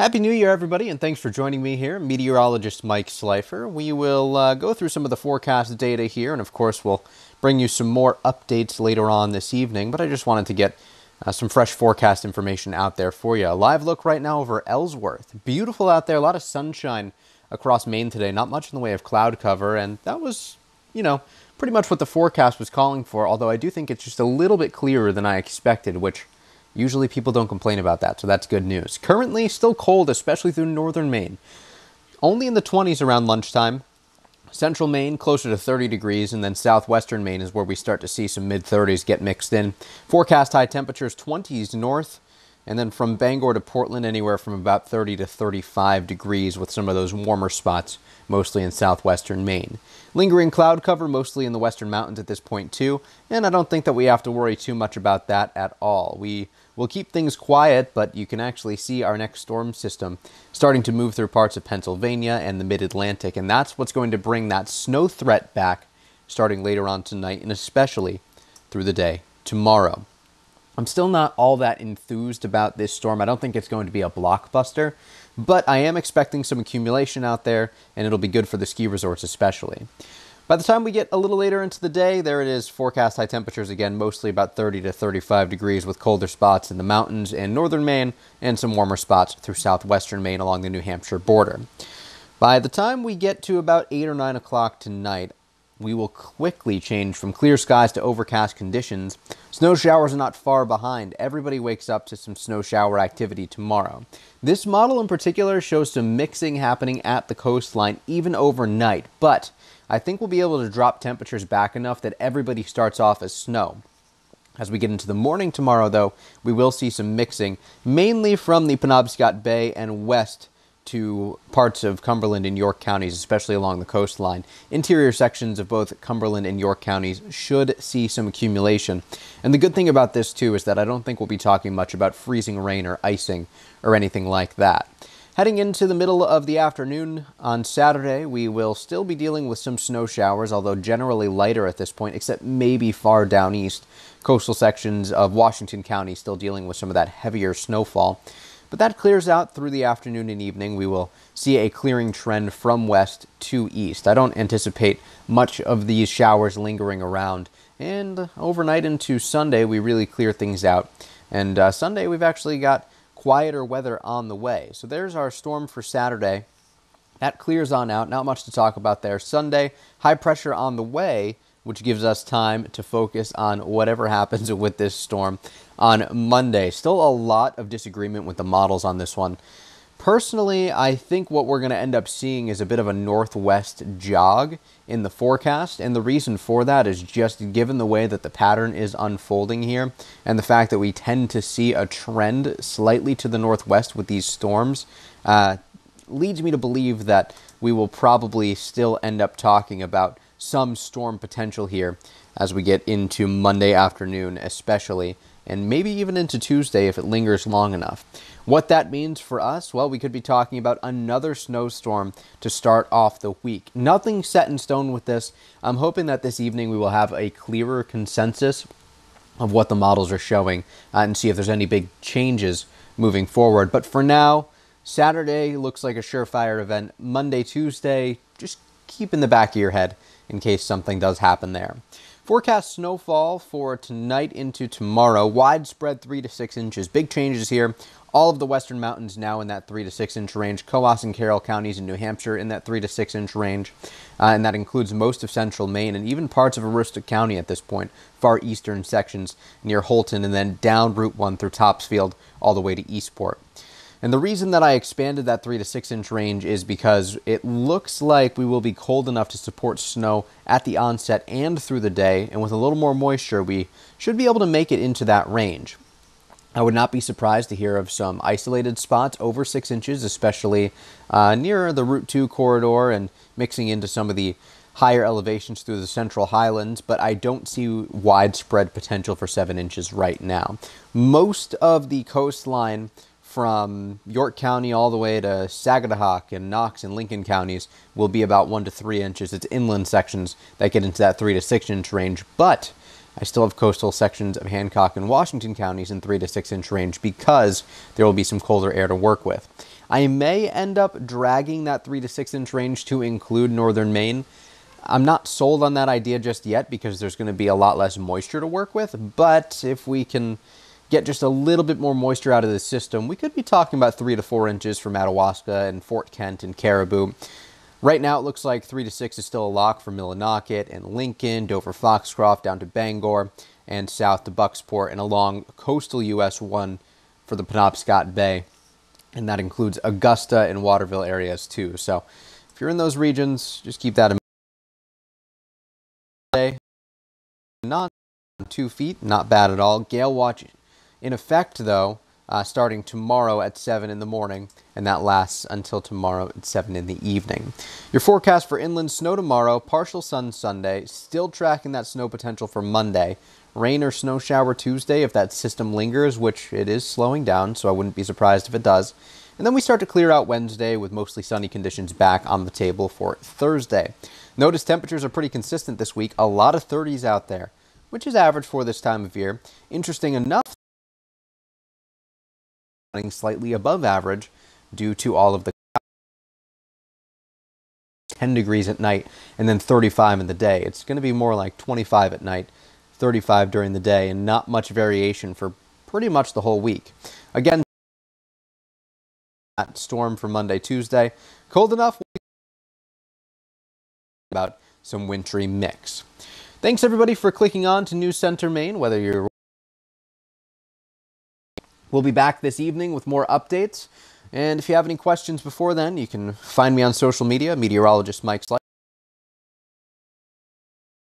Happy New Year, everybody, and thanks for joining me here. Meteorologist Mike Slifer. We will go through some of the forecast data here, and of course, we'll bring you some more updates later on this evening. But I just wanted to get some fresh forecast information out there for you. A live look right now over Ellsworth. Beautiful out there, a lot of sunshine across Maine today. Not much in the way of cloud cover, and that was, pretty much what the forecast was calling for, although I do think it's just a little bit clearer than I expected, which usually people don't complain about that, so that's good news. Currently, still cold, especially through northern Maine. Only in the 20s around lunchtime. Central Maine, closer to 30 degrees, and then southwestern Maine is where we start to see some mid-30s get mixed in. Forecast high temperatures, 20s north, and then from Bangor to Portland, anywhere from about 30 to 35 degrees with some of those warmer spots, mostly in southwestern Maine. Lingering cloud cover, mostly in the western mountains at this point too, and I don't think that we have to worry too much about that at all. We will keep things quiet, but you can actually see our next storm system starting to move through parts of Pennsylvania and the mid-Atlantic, and that's what's going to bring that snow threat back starting later on tonight and especially through the day tomorrow. I'm still not all that enthused about this storm. I don't think it's going to be a blockbuster, but I am expecting some accumulation out there, and it'll be good for the ski resorts especially. By the time we get a little later into the day, there it is, forecast high temperatures again, mostly about 30 to 35 degrees with colder spots in the mountains and northern Maine and some warmer spots through southwestern Maine along the New Hampshire border. By the time we get to about 8 or 9 o'clock tonight, we will quickly change from clear skies to overcast conditions. Snow showers are not far behind. Everybody wakes up to some snow shower activity tomorrow. This model in particular shows some mixing happening at the coastline even overnight, but I think we'll be able to drop temperatures back enough that everybody starts off as snow. As we get into the morning tomorrow, though, we will see some mixing, mainly from the Penobscot Bay and west to parts of Cumberland and York counties, especially along the coastline. Interior sections of both Cumberland and York counties should see some accumulation. And the good thing about this, too, is that I don't think we'll be talking much about freezing rain or icing or anything like that. Heading into the middle of the afternoon on Saturday, we will still be dealing with some snow showers, although generally lighter at this point, except maybe far down east. Coastal sections of Washington County still dealing with some of that heavier snowfall. But that clears out through the afternoon and evening. We will see a clearing trend from west to east. I don't anticipate much of these showers lingering around. And overnight into Sunday, we really clear things out. And Sunday, we've actually got quieter weather on the way. So there's our storm for Saturday. That clears on out. Not much to talk about there. Sunday, high pressure on the way, which gives us time to focus on whatever happens with this storm on Monday. Still a lot of disagreement with the models on this one. Personally, I think what we're going to end up seeing is a bit of a northwest jog in the forecast, and the reason for that is just given the way that the pattern is unfolding here, and the fact that we tend to see a trend slightly to the northwest with these storms, leads me to believe that we will probably still end up talking about some storm potential here as we get into Monday afternoon especially, and maybe even into Tuesday if it lingers long enough. What that means for us, well, we could be talking about another snowstorm to start off the week. Nothing set in stone with this. I'm hoping that this evening we will have a clearer consensus of what the models are showing and see if there's any big changes moving forward. But for now, Saturday looks like a surefire event. Monday, Tuesday, just keep in the back of your head in case something does happen there. Forecast snowfall for tonight into tomorrow. Widespread 3 to 6 inches. Big changes here. All of the western mountains now in that 3 to 6 inch range. Coos and Carroll counties in New Hampshire in that 3 to 6 inch range. And that includes most of central Maine and even parts of Aroostook County at this point. Far eastern sections near Holton and then down Route 1 through Topsfield all the way to Eastport. And the reason that I expanded that 3 to 6 inch range is because it looks like we will be cold enough to support snow at the onset and through the day, and with a little more moisture, we should be able to make it into that range. I would not be surprised to hear of some isolated spots over 6 inches, especially near the Route 2 corridor and mixing into some of the higher elevations through the Central Highlands, but I don't see widespread potential for 7 inches right now. Most of the coastline from York County all the way to Sagadahoc and Knox and Lincoln counties will be about 1 to 3 inches. It's inland sections that get into that 3 to 6 inch range, but I still have coastal sections of Hancock and Washington counties in 3 to 6 inch range because there will be some colder air to work with. I may end up dragging that 3 to 6 inch range to include northern Maine. I'm not sold on that idea just yet because there's going to be a lot less moisture to work with, but if we can get just a little bit more moisture out of the system, we could be talking about 3 to 4 inches for Madawaska and Fort Kent and Caribou. Right now, it looks like 3 to 6 is still a lock for Millinocket and Lincoln, Dover Foxcroft down to Bangor, and south to Bucksport, and along coastal US 1 for the Penobscot Bay. And that includes Augusta and Waterville areas too. So if you're in those regions, just keep that in mind. Not 2 feet, not bad at all. Gale watch in effect, though, starting tomorrow at 7 in the morning, and that lasts until tomorrow at 7 in the evening. Your forecast for inland snow tomorrow, partial sun Sunday, still tracking that snow potential for Monday. Rain or snow shower Tuesday if that system lingers, which it is slowing down, so I wouldn't be surprised if it does. And then we start to clear out Wednesday with mostly sunny conditions back on the table for Thursday. Notice temperatures are pretty consistent this week, a lot of 30s out there, which is average for this time of year. Interesting enough, running slightly above average due to all of the 10 degrees at night and then 35 in the day. It's going to be more like 25 at night, 35 during the day, and not much variation for pretty much the whole week. Again, that storm for Monday, Tuesday. Cold enough about some wintry mix. Thanks everybody for clicking on to News Center Maine, whether you're We'll be back this evening with more updates. And if you have any questions before then, you can find me on social media, meteorologist Mike Slifer.